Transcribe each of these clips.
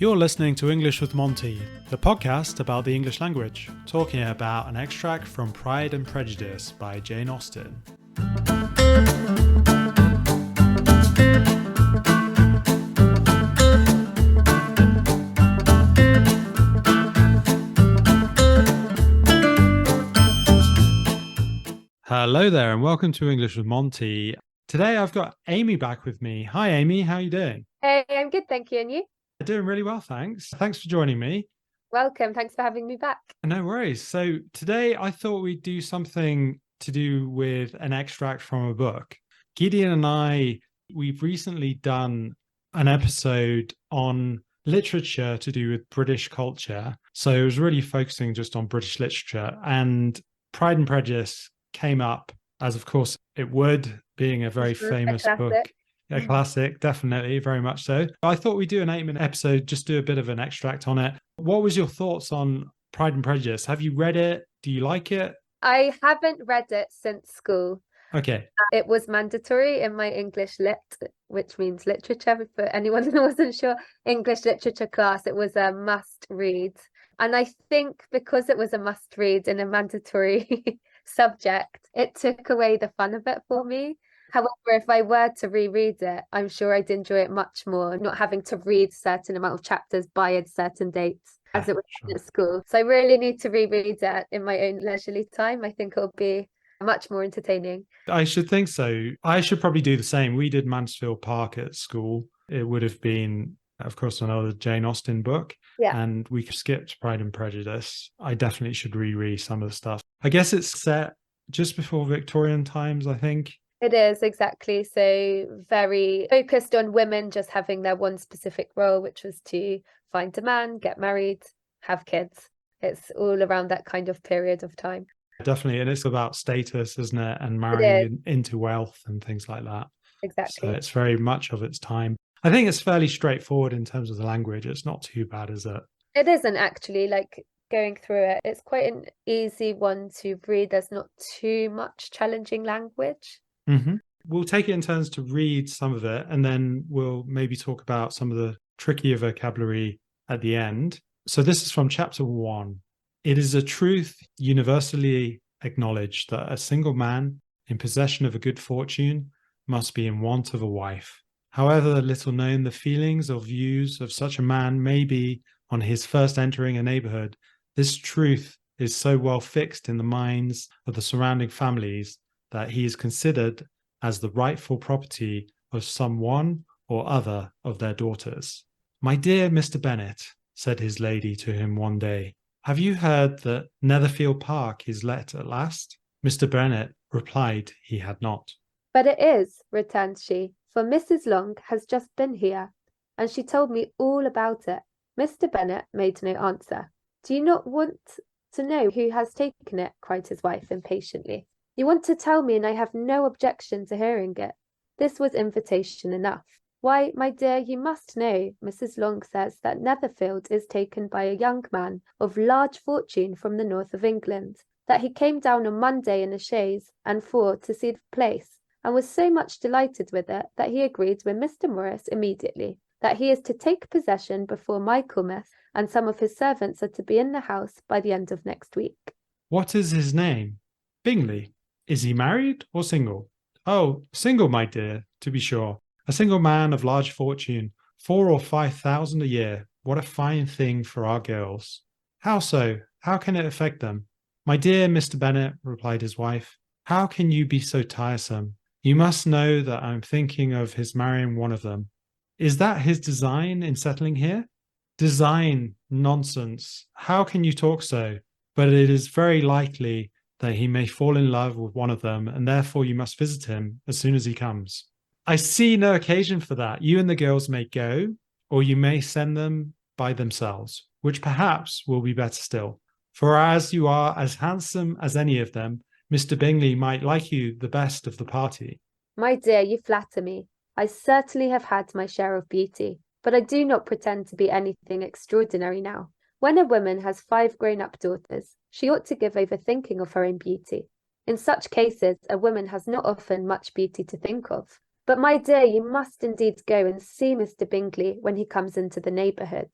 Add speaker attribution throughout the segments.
Speaker 1: You're listening to English with Monty, the podcast about the English language, talking about an extract from Pride and Prejudice by Jane Austen. Hello there and welcome to English with Monty. Today I've got Amy back with me. Hi Amy, how are you doing?
Speaker 2: Hey, I'm good, thank you. And you?
Speaker 1: Doing really well, thanks. Thanks for joining me.
Speaker 2: Welcome. Thanks for having me back.
Speaker 1: No worries. So today I thought we'd do something to do with an extract from a book. Gideon and I, we've recently done an episode on literature to do with British culture. So it was really focusing just on British literature, and Pride and Prejudice came up, as of course it would, being a very famous book. A classic, definitely, very much so. I thought we'd do an 8-minute episode, just do a bit of an extract on it. What was your thoughts on Pride and Prejudice? Have you read it? Do you like it?
Speaker 2: I haven't read it since school.
Speaker 1: Okay.
Speaker 2: It was mandatory in my English Lit, which means literature, for anyone who wasn't sure. English literature class, it was a must read. And I think because it was a must read in a mandatory subject, it took away the fun of it for me. However, if I were to reread it, I'm sure I'd enjoy it much more, not having to read a certain amount of chapters by a certain dates as it was at school. So I really need to reread it in my own leisurely time. I think it'll be much more entertaining.
Speaker 1: I should think so. I should probably do the same. We did Mansfield Park at school. It would have been, of course, another Jane Austen book.
Speaker 2: Yeah.
Speaker 1: And we skipped Pride and Prejudice. I definitely should reread some of the stuff. I guess it's set just before Victorian times, I think.
Speaker 2: It is, exactly. So very focused on women just having their one specific role, which was to find a man, get married, have kids. It's all around that kind of period of time.
Speaker 1: Definitely. And it's about status, isn't it? And marrying into wealth and things like that.
Speaker 2: Exactly.
Speaker 1: So it's very much of its time. I think it's fairly straightforward in terms of the language. It's not too bad, is it?
Speaker 2: It isn't actually, like going through it. It's quite an easy one to read. There's not too much challenging language.
Speaker 1: Mm-hmm. We'll take it in turns to read some of it, and then we'll maybe talk about some of the trickier vocabulary at the end. So this is from chapter 1. It is a truth universally acknowledged that a single man in possession of a good fortune must be in want of a wife. However little known the feelings or views of such a man may be on his first entering a neighborhood, this truth is so well fixed in the minds of the surrounding families that he is considered as the rightful property of some one or other of their daughters. "My dear Mr. Bennet," said his lady to him one day, "have you heard that Netherfield Park is let at last?" Mr. Bennet replied he had not.
Speaker 2: "But it is," returned she, "for Mrs. Long has just been here, and she told me all about it." Mr. Bennet made no answer. "Do you not want to know who has taken it?" cried his wife impatiently. "You want to tell me, and I have no objection to hearing it." This was invitation enough. "Why, my dear, you must know. Mrs. Long says that Netherfield is taken by a young man of large fortune from the north of England, that he came down on Monday in a chaise and four to see the place, and was so much delighted with it that he agreed with Mr. Morris immediately, that he is to take possession before Michaelmas, and some of his servants are to be in the house by the end of next week."
Speaker 1: "What is his name?" "Bingley." "Is he married or single?" "Oh, single, my dear, to be sure. A single man of large fortune, 4,000 or 5,000 a year. What a fine thing for our girls." "How so? How can it affect them?" "My dear Mr. Bennet," replied his wife, "how can you be so tiresome? You must know that I'm thinking of his marrying one of them." "Is that his design in settling here?" "Design? Nonsense. How can you talk so? But it is very likely that he may fall in love with one of them, and therefore you must visit him as soon as he comes." "I see no occasion for that. You and the girls may go, or you may send them by themselves, which perhaps will be better still. For as you are as handsome as any of them, Mr. Bingley might like you the best of the party."
Speaker 2: "My dear, you flatter me. I certainly have had my share of beauty, but I do not pretend to be anything extraordinary now. When a woman has 5 grown-up daughters, she ought to give over thinking of her own beauty. In such cases, a woman has not often much beauty to think of. But, my dear, you must indeed go and see Mr. Bingley when he comes into the neighbourhood.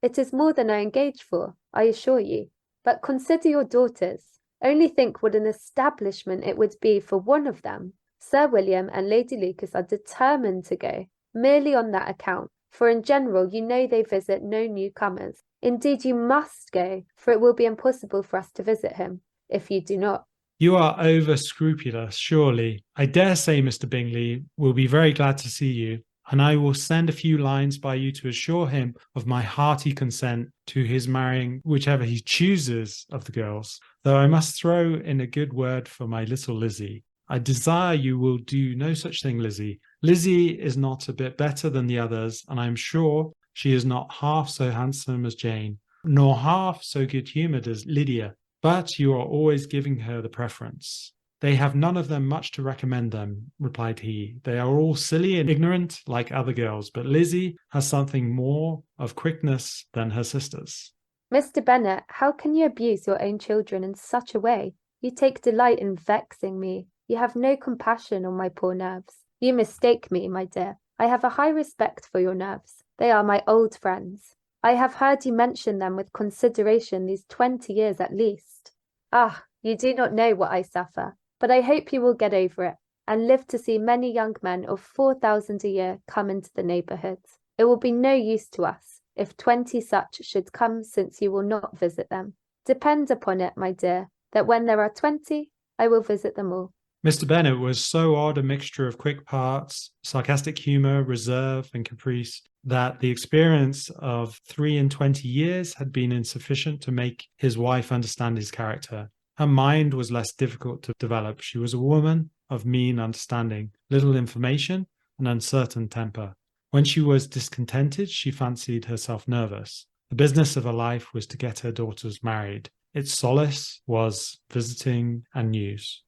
Speaker 2: It is more than I engage for, I assure you. But consider your daughters. Only think what an establishment it would be for one of them. Sir William and Lady Lucas are determined to go, merely on that account, for in general you know they visit no newcomers. Indeed, you must go, for it will be impossible for us to visit him, if you do not.
Speaker 1: You are over scrupulous, surely. I dare say Mr. Bingley will be very glad to see you, and I will send a few lines by you to assure him of my hearty consent to his marrying whichever he chooses of the girls, though I must throw in a good word for my little Lizzie. I desire you will do no such thing, Lizzie. Lizzie is not a bit better than the others, and I am sure she is not half so handsome as Jane, nor half so good-humoured as Lydia, but you are always giving her the preference. They have none of them much to recommend them, replied he. They are all silly and ignorant like other girls, but Lizzie has something more of quickness than her sisters.
Speaker 2: Mr. Bennet, how can you abuse your own children in such a way? You take delight in vexing me. You have no compassion on my poor nerves. You mistake me, my dear. I have a high respect for your nerves. They are my old friends. I have heard you mention them with consideration these 20 years at least. Ah, you do not know what I suffer, but I hope you will get over it, and live to see many young men of 4,000 a year come into the neighbourhood. It will be no use to us if 20 such should come, since you will not visit them. Depend upon it, my dear, that when there are 20, I will visit them all.
Speaker 1: Mr. Bennet was so odd a mixture of quick parts, sarcastic humour, reserve, and caprice, that the experience of 23 years had been insufficient to make his wife understand his character. Her mind was less difficult to develop. She was a woman of mean understanding, little information, and uncertain temper. When she was discontented, she fancied herself nervous. The business of her life was to get her daughters married. Its solace was visiting and news.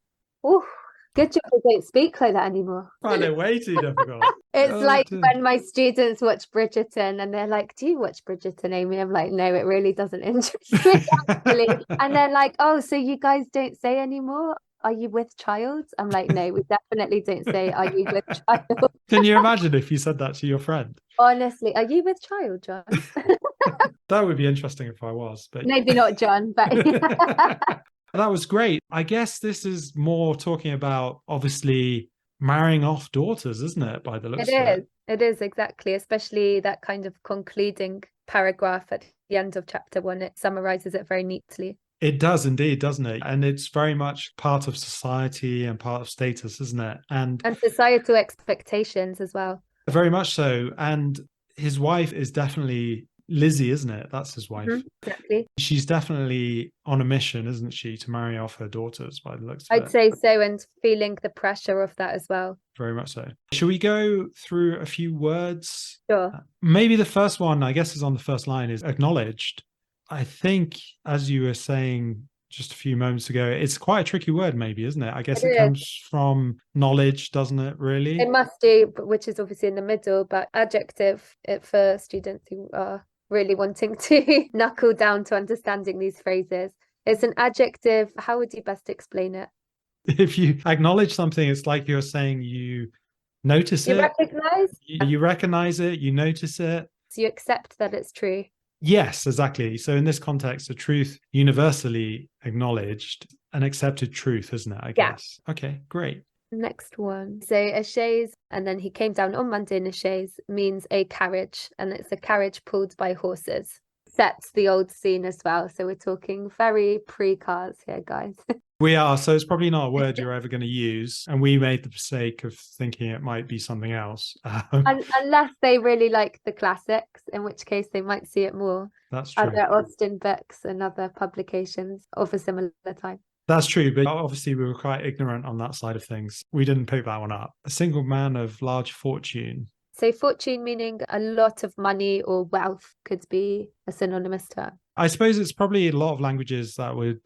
Speaker 2: Ooh, good job I don't speak like that anymore.
Speaker 1: I know, waited, I forgot.
Speaker 2: It's like
Speaker 1: dear.
Speaker 2: when my students watch Bridgerton and they're like, do you watch Bridgerton, Amy? I'm like, no, it really doesn't interest me, actually. And they're like, oh, so you guys don't say anymore? Are you with child? I'm like, no, we definitely don't say, are you with child?
Speaker 1: Can you imagine if you said that to your friend?
Speaker 2: Honestly, are you with child, John?
Speaker 1: That would be interesting if I was, but
Speaker 2: Maybe not John, but
Speaker 1: that was great. I guess this is more talking about obviously marrying off daughters, isn't it? By the looks of it.
Speaker 2: It is exactly, especially that kind of concluding paragraph at the end of chapter 1. It summarizes it very neatly.
Speaker 1: It does indeed, doesn't it? And it's very much part of society and part of status, isn't it? And
Speaker 2: societal expectations as well.
Speaker 1: very much so. And his wife is definitely Lizzie, isn't it? That's his wife.
Speaker 2: Exactly.
Speaker 1: She's definitely on a mission, isn't she, to marry off her daughters by the looks of it.
Speaker 2: I'd say so, and feeling the pressure of that as well.
Speaker 1: Very much so. Shall we go through a few words?
Speaker 2: Sure.
Speaker 1: Maybe the first one, I guess, is on the first line, is acknowledged. I think, as you were saying just a few moments ago, it's quite a tricky word, maybe, isn't it? I guess it comes from knowledge, doesn't it, really?
Speaker 2: It must do, which is obviously in the middle, but adjective for students who are really wanting to knuckle down to understanding these phrases. It's an adjective. How would you best explain it?
Speaker 1: If you acknowledge something, it's like you're saying you notice it. You recognize it, you notice it.
Speaker 2: So you accept that it's true.
Speaker 1: Yes, exactly. So in this context, a truth universally acknowledged, an accepted truth, isn't it? I guess. Okay, great.
Speaker 2: Next one. So a chaise, and then he came down on Monday in a chaise, means a carriage, and it's a carriage pulled by horses. Sets the old scene as well. So we're talking very pre-cars here, guys.
Speaker 1: We are. So it's probably not a word you're ever going to use. And we made the mistake of thinking it might be something else.
Speaker 2: Unless they really like the classics, in which case they might see it more.
Speaker 1: That's true.
Speaker 2: Other Austen books and other publications of a similar time.
Speaker 1: That's true, but obviously we were quite ignorant on that side of things. We didn't pick that one up. A single man of large fortune. So
Speaker 2: fortune meaning a lot of money or wealth could be a synonymous term.
Speaker 1: I suppose it's probably a lot of languages that would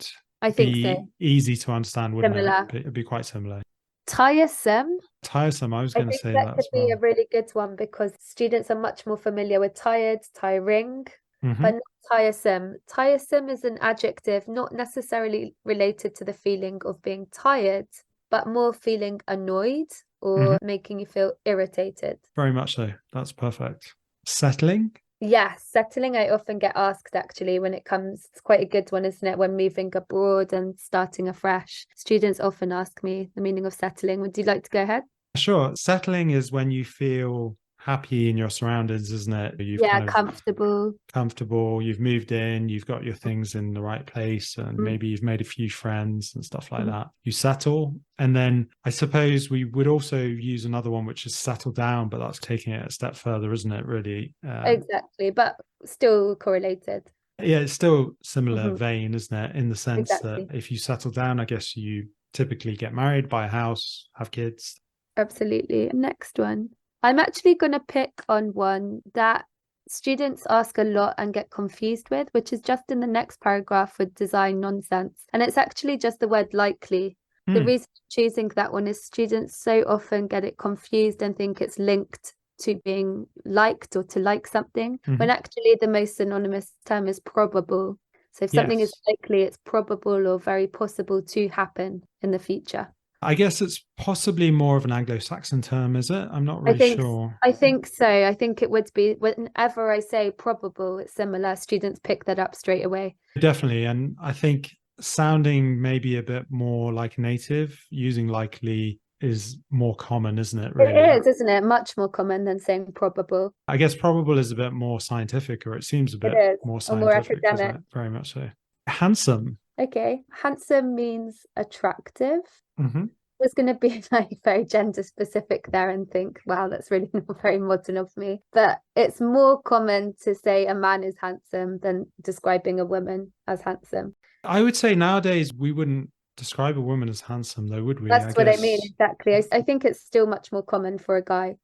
Speaker 1: be easy to understand, wouldn't it? It'd be quite similar.
Speaker 2: Tiresome.
Speaker 1: Tiresome, I was going to say that
Speaker 2: could be a really good one because students are much more familiar with tired, tiring, but not tiresome. Tiresome is an adjective not necessarily related to the feeling of being tired, but more feeling annoyed or making you feel irritated.
Speaker 1: Very much so. That's perfect. Settling.
Speaker 2: Yes, settling I often get asked actually when it comes, it's quite a good one, isn't it? When moving abroad and starting afresh. Students often ask me the meaning of settling. Would you like to go ahead?
Speaker 1: Sure. Settling is when you feel happy in your surroundings, isn't it? You've
Speaker 2: Yeah,
Speaker 1: kind of
Speaker 2: comfortable.
Speaker 1: comfortable, you've moved in, you've got your things in the right place, and
Speaker 2: Mm,
Speaker 1: maybe you've made a few friends and stuff like
Speaker 2: mhm.
Speaker 1: that. You settle. And then I suppose we would also use another one, which is settle down, but that's taking it a step further, isn't it, really?
Speaker 2: Exactly, but still correlated.
Speaker 1: Yeah, it's still similar
Speaker 2: Mhm.
Speaker 1: vein, isn't it? In the sense that
Speaker 2: Exactly.
Speaker 1: if you settle down, I guess you typically get married, buy a house, have kids.
Speaker 2: Absolutely. Next one. I'm actually going to pick on one that students ask a lot and get confused with, which is just in the next paragraph with design nonsense. And it's actually just the word likely. The
Speaker 1: Hmm.
Speaker 2: reason I'm choosing that one is students so often get it confused and think it's linked to being liked or to like something, when
Speaker 1: Hmm.
Speaker 2: actually the most synonymous term is probable. So if something is
Speaker 1: Yes.
Speaker 2: likely, it's probable or very possible to happen in the future.
Speaker 1: I guess it's possibly more of an Anglo-Saxon term, is it? I'm not
Speaker 2: I
Speaker 1: really
Speaker 2: think
Speaker 1: sure.
Speaker 2: I think so. I think it would be whenever I say probable, it's similar. Students pick that up straight away.
Speaker 1: Definitely. And I think sounding maybe a bit more like native, using likely is more common, isn't it,
Speaker 2: It
Speaker 1: really?
Speaker 2: is, isn't it? Much more common than saying probable.
Speaker 1: I guess probable is a bit more scientific, or it seems a
Speaker 2: It
Speaker 1: bit
Speaker 2: is,
Speaker 1: more
Speaker 2: or more
Speaker 1: scientific, doesn't
Speaker 2: academic.
Speaker 1: it? Very much so. Handsome.
Speaker 2: Okay. Handsome means attractive.
Speaker 1: Hmm.
Speaker 2: I was going to be like very gender specific there and think, wow, that's really not very modern of me. But it's more common to say a man is handsome than describing a woman as handsome.
Speaker 1: I would say nowadays we wouldn't describe a woman as handsome, though, would we? I
Speaker 2: That's what I mean,
Speaker 1: guess.
Speaker 2: exactly. I think it's still much more common for a guy.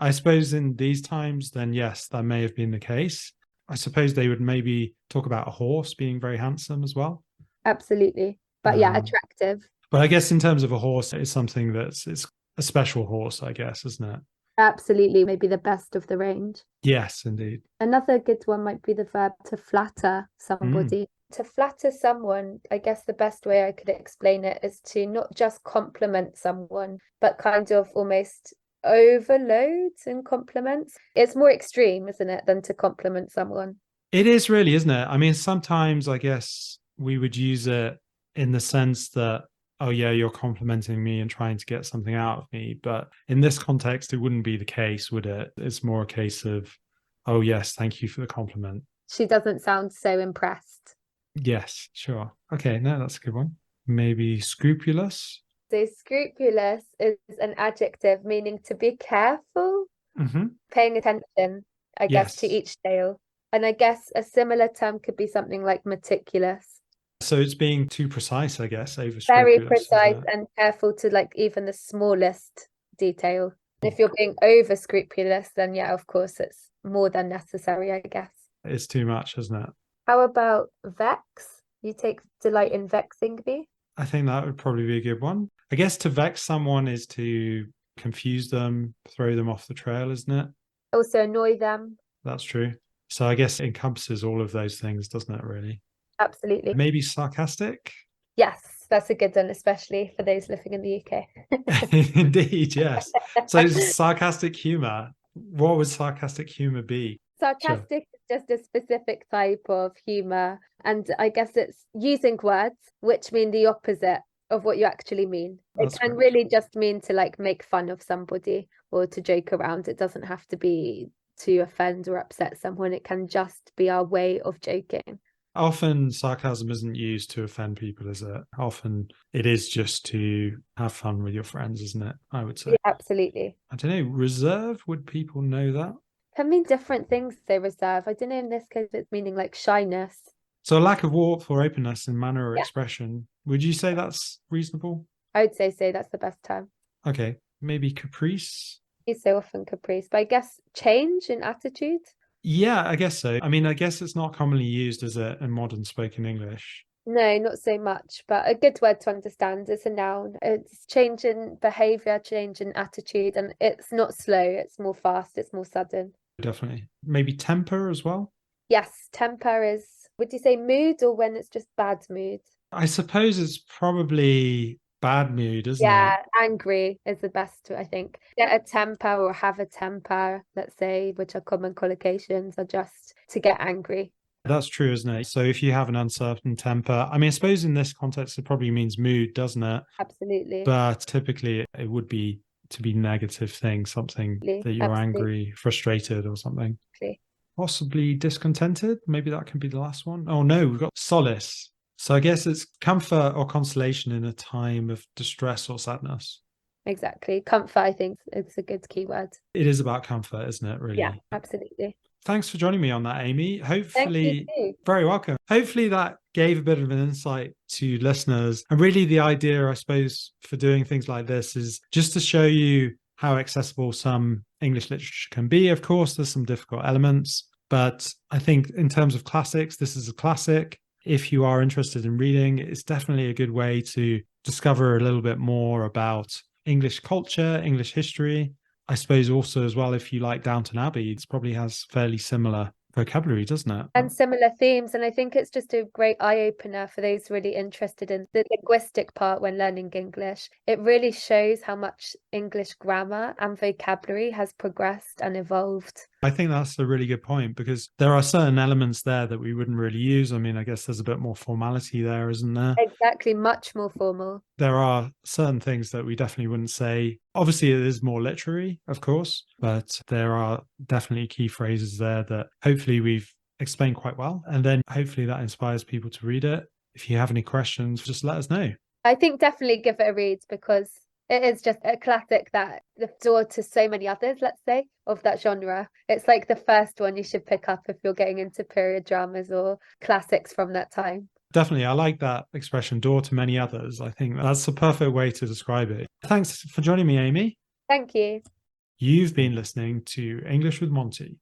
Speaker 1: I suppose in these times, then yes, that may have been the case. I suppose they would maybe talk about a horse being very handsome as well.
Speaker 2: Absolutely. But yeah,
Speaker 1: Um,
Speaker 2: attractive.
Speaker 1: but I guess in terms of a horse, it's something it's a special horse, I guess, isn't it?
Speaker 2: Absolutely. Maybe the best of the range.
Speaker 1: Yes, indeed.
Speaker 2: Another good one might be the verb to flatter
Speaker 1: Mm.
Speaker 2: somebody. To flatter someone, I guess the best way I could explain it is to not just compliment someone, but kind of almost overload in compliments. It's more extreme, isn't it, than to compliment someone?
Speaker 1: It is really, isn't it? I mean, sometimes I guess we would use it in the sense that, oh, yeah, you're complimenting me and trying to get something out of me. But in this context, it wouldn't be the case, would it? It's more a case of, oh, yes, thank you for the compliment.
Speaker 2: She doesn't sound so impressed.
Speaker 1: Yes, sure. Okay, no, that's a good one. Maybe scrupulous.
Speaker 2: So scrupulous is an adjective meaning to be careful,
Speaker 1: Hmm.
Speaker 2: paying attention, I guess, to
Speaker 1: Yes.
Speaker 2: each detail. And I guess a similar term could be something like meticulous,
Speaker 1: So it's being too precise, I guess, over
Speaker 2: very
Speaker 1: scrupulous, isn't
Speaker 2: precise
Speaker 1: it?
Speaker 2: and careful to like even the smallest detail. If you're being over scrupulous, then yeah, of course, it's more than necessary, I guess.
Speaker 1: It's too much, isn't it?
Speaker 2: How about vex? You take delight in vexing me.
Speaker 1: I think that would probably be a good one. I guess to vex someone is to confuse them, throw them off the trail, isn't it?
Speaker 2: Also annoy them.
Speaker 1: That's true. So I guess it encompasses all of those things, doesn't it, really?
Speaker 2: Absolutely.
Speaker 1: Maybe sarcastic?
Speaker 2: Yes, that's a good one, especially for those living in the UK.
Speaker 1: Indeed, yes. So sarcastic humor. What would sarcastic humor be? Sure.
Speaker 2: Sarcastic is just a specific type of humor, and I guess it's using words which mean the opposite of what you actually mean. It
Speaker 1: That's
Speaker 2: can
Speaker 1: great.
Speaker 2: really just mean to like make fun of somebody or to joke around. It doesn't have to be to offend or upset someone. It can just be our way of joking.
Speaker 1: Often sarcasm isn't used to offend people, is it? Often it is just to have fun with your friends, isn't it? I would say.
Speaker 2: Yeah, absolutely.
Speaker 1: I don't know. Reserve, would people know that?
Speaker 2: Can mean different things, they reserve. I don't know in this case it's meaning like shyness.
Speaker 1: So a lack of warmth or openness in manner or
Speaker 2: Yeah,
Speaker 1: expression. Would you say that's reasonable?
Speaker 2: I would say so. That's the best term.
Speaker 1: Okay. Maybe caprice.
Speaker 2: He's so often caprice, but I guess change in attitude.
Speaker 1: Yeah, I guess so. I mean, I guess it's not commonly used as a in modern spoken English.
Speaker 2: No, not so much, but a good word to understand is a noun. It's change in behavior, change in attitude, and it's not slow, it's more fast, it's more sudden.
Speaker 1: Definitely. Maybe temper as well.
Speaker 2: Yes, temper is, would you say mood or when it's just bad mood?
Speaker 1: I suppose it's probably bad mood, isn't
Speaker 2: Yeah,
Speaker 1: it?
Speaker 2: angry is the best, I think. Get a temper or have a temper, let's say, which are common collocations, are just to get angry.
Speaker 1: That's true, isn't it? So if you have an uncertain temper, I mean, I suppose in this context, it probably means mood, doesn't it?
Speaker 2: Absolutely.
Speaker 1: But typically it would be to be negative thing, something that you're
Speaker 2: Absolutely.
Speaker 1: angry, frustrated or something. Possibly discontented. Maybe that can be the last one. Oh no, we've got solace. So I guess it's comfort or consolation in a time of distress or sadness.
Speaker 2: Exactly. Comfort, I think, is a good keyword.
Speaker 1: It is about comfort, isn't it,
Speaker 2: Yeah,
Speaker 1: really?
Speaker 2: absolutely.
Speaker 1: Thanks for joining me on that, Amy.
Speaker 2: Thank you
Speaker 1: Hopefully,
Speaker 2: too.
Speaker 1: very welcome. Hopefully, that gave a bit of an insight to listeners. And really, the idea, I suppose, for doing things like this is just to show you how accessible some English literature can be. Of course, there's some difficult elements, but I think in terms of classics, this is a classic. If you are interested in reading, it's definitely a good way to discover a little bit more about English culture, English history. I suppose also as well, if you like Downton Abbey, it probably has fairly similar vocabulary, doesn't it?
Speaker 2: And similar themes. And I think it's just a great eye opener for those really interested in the linguistic part when learning English. It really shows how much English grammar and vocabulary has progressed and evolved.
Speaker 1: I think that's a really good point because there are certain elements there that we wouldn't really use. I mean, I guess there's a bit more formality there, isn't there?
Speaker 2: Exactly, much more formal.
Speaker 1: There are certain things that we definitely wouldn't say. Obviously, it is more literary, of course, but there are definitely key phrases there that hopefully we've explained quite well. And then hopefully that inspires people to read it. If you have any questions, just let us know.
Speaker 2: I think definitely give it a read because it is just a classic that the door to so many others, let's say, of that genre. It's like the first one you should pick up if you're getting into period dramas or classics from that time.
Speaker 1: Definitely. I like that expression, door to many others. I think that's the perfect way to describe it. Thanks for joining me, Amy.
Speaker 2: Thank you.
Speaker 1: You've been listening to English with Monty.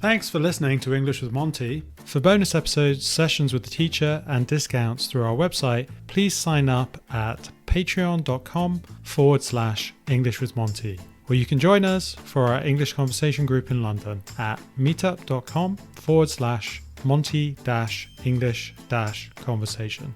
Speaker 1: Thanks for listening to English with Monty. For bonus episodes, sessions with the teacher, and discounts through our website, please sign up at patreon.com/English with Monty. Or you can join us for our English conversation group in London at meetup.com/Monty-English-conversation.